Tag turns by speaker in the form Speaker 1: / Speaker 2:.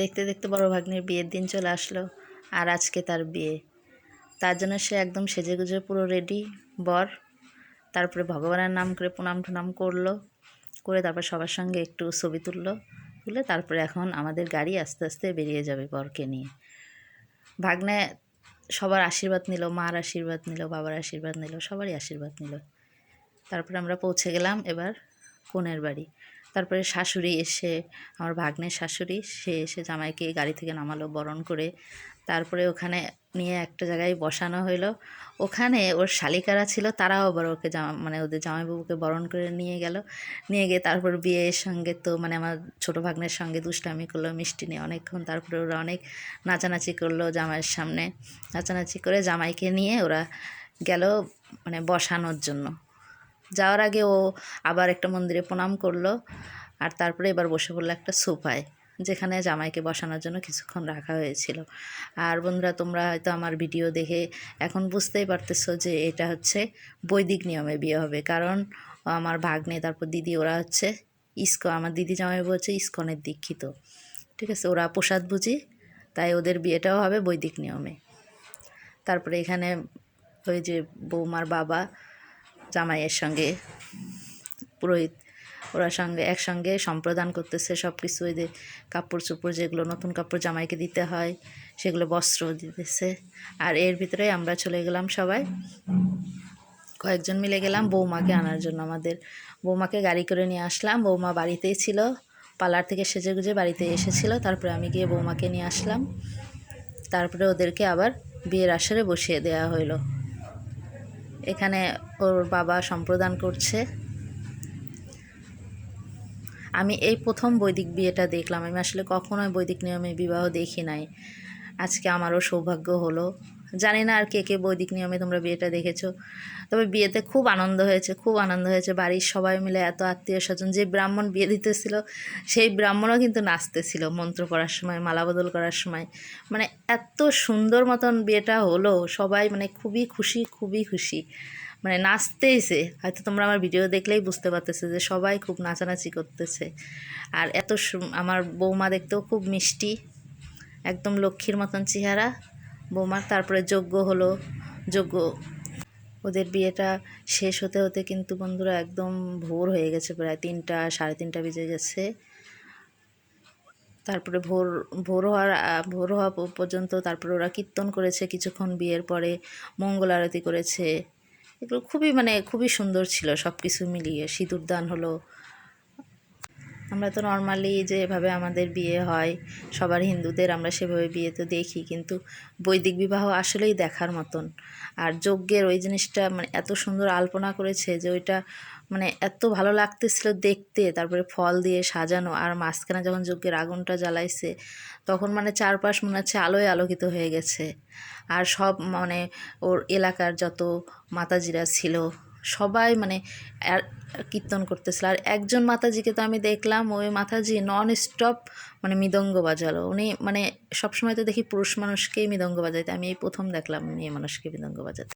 Speaker 1: দেখতে দেখতে বড় ভাগ্নের বিয়ের দিন চলে আসলো, আর আজকে তার বিয়ে। তার জন্য সে একদম সেজেগুজে পুরো রেডি বর। তারপরে ভগবানের নাম করে প্রণাম টুনাম করলো, করে তারপর সবার সঙ্গে একটু ছবি তুলে তারপরে এখন আমাদের গাড়ি আস্তে আস্তে বেরিয়ে যাবে বরকে নিয়ে। ভাগ্নে সবার আশীর্বাদ নিল, মার আশীর্বাদ নিল, বাবার আশীর্বাদ নিল, সবারই আশীর্বাদ নিল। তারপরে আমরা পৌঁছে গেলাম এবার কনের বাড়ি। তারপরে শাশুড়ি এসে, আমার ভাগ্নের শাশুড়ি, সে এসে জামাইকে গাড়ি থেকে নামালো বরণ করে। তারপরে ওখানে নিয়ে একটা জায়গায় বসানো হইলো। ওখানে ওর শালিকারা ছিল, তারাও আবার ওকে ওদের জামাইবাবুকে বরণ করে নিয়ে গেল। নিয়ে গিয়ে তারপর বিয়ের সঙ্গে তো আমার ছোটো ভাগ্নের সঙ্গে দুষ্টামি করলো, মিষ্টি নিয়ে অনেকক্ষণ। তারপরে ওরা অনেক নাচানাচি করলো জামাইয়ের সামনে। নাচানাচি করে জামাইকে নিয়ে ওরা গেল বসানোর জন্য। যাওয়ার আগে ও আবার একটা মন্দিরে প্রণাম করলো, আর তারপরে এবার বসে পড়লো একটা সোফায়, যেখানে জামাইকে বসানোর জন্য কিছুক্ষণ রাখা হয়েছিল। আর বন্ধুরা, তোমরা হয়তো আমার ভিডিও দেখে এখন বুঝতেই পারতেছো যে এটা হচ্ছে বৈদিক নিয়মে বিয়ে হবে, কারণ আমার ভাগ্নে তারপর দিদি ওরা হচ্ছে আমার দিদি জামাইবাবু হচ্ছে ইস্কনের দীক্ষিত, ঠিক আছে, ওরা প্রসাদ বুঝি, তাই ওদের বিয়েটাও হবে বৈদিক নিয়মে। তারপরে এখানে ওই যে বৌমার বাবা জামাইয়ের সঙ্গে পুরোহিত, ওরা একসঙ্গে সম্প্রদান করতেছে সব কিছু। ওই যে কাপড় চোপড়, যেগুলো নতুন কাপড় জামাইকে দিতে হয়, সেগুলো বস্ত্র দিতেছে। আর এর ভিতরে আমরা চলে গেলাম সবাই, কয়েকজন মিলে গেলাম বৌমাকে আনার জন্য। আমাদের বৌমাকে গাড়ি করে নিয়ে আসলাম। বৌমা বাড়িতেই ছিল, পার্লার থেকে সেজেগুজে বাড়িতে এসেছিল। তারপরে আমি গিয়ে বৌমাকে নিয়ে আসলাম। তারপরে ওদেরকে আবার বিয়ের আসরে বসিয়ে দেওয়া হইলো। এখানে ওর বাবা সম্প্রদান করছে। আমি এই প্রথম বৈদিক বিয়েটা দেখলাম। আমি আসলে কখনোই বৈদিক নিয়মে বিবাহ দেখি নাই। আজকে আমারও সৌভাগ্য হলো। জানি না আর কে কে বৈদিক নিয়মে তোমরা বিয়েটা দেখেছো। তবে বিয়েতে খুব আনন্দ হয়েছে, খুব আনন্দ হয়েছে। বাড়ির সবাই মিলে, এত আত্মীয় স্বজন, যে ব্রাহ্মণ বিয়ে দিতেছিল সেই ব্রাহ্মণও কিন্তু নাচতেছিল মন্ত্র পড়ার সময়, মালা বদল করার সময়। এত সুন্দর মতন বিয়েটা হলো, সবাই খুবই খুশি, খুবই খুশি, নাচতেইছে। হয়তো তোমরা আমার ভিডিও দেখলেই বুঝতে পারতেছে যে সবাই খুব নাচানাচি করতেছে। আর আমার বৌমা দেখতেও খুব মিষ্টি, একদম লক্ষ্মীর মতন চেহারা বৌমার। তারপরে যজ্ঞ হলো। ওদের বিয়েটা শেষ হতে হতে কিন্তু বন্ধুরা একদম ভোর হয়ে গেছে, প্রায় 3টা, 3:30 বেজে গেছে। তারপরে ভোর হওয়া পর্যন্ত তারপরে ওরা কীর্তন করেছে কিছুক্ষণ, বিয়ের পরে মঙ্গল আরতি করেছে। এগুলো খুবই সুন্দর ছিল সব কিছু মিলিয়ে। সিঁদুরদান হলো। আমরা তো নর্মালি যেভাবে আমাদের বিয়ে হয় সবার হিন্দুদের, আমরা সেভাবে বিয়ে তো দেখি, কিন্তু বৈদিক বিবাহ আসলেই দেখার মতন। আর যজ্ঞের ওই জিনিসটা এত সুন্দর আলপনা করেছে যে ওইটা এত ভালো লাগতেছিল দেখতে। তারপরে ফল দিয়ে সাজানো, আর মাঝখানে যখন যজ্ঞের আগুনটা জ্বালাইছে তখন চারপাশ মনে হচ্ছে আলোয় আলোকিত হয়ে গেছে। আর সব ওর এলাকার যত মাতাজিরা ছিল সবাই কীর্তন করতেছিল। আর একজন মাতাজিকে তো আমি দেখলাম, ওই মাতাজি নন স্টপ মৃদঙ্গ বাজালো। উনি সবসময় তো দেখি পুরুষ মানুষকেই মৃদঙ্গ বাজাইতে, আমি এই প্রথম দেখলাম মেয়ে মানুষকে মৃদঙ্গ বাজাতে।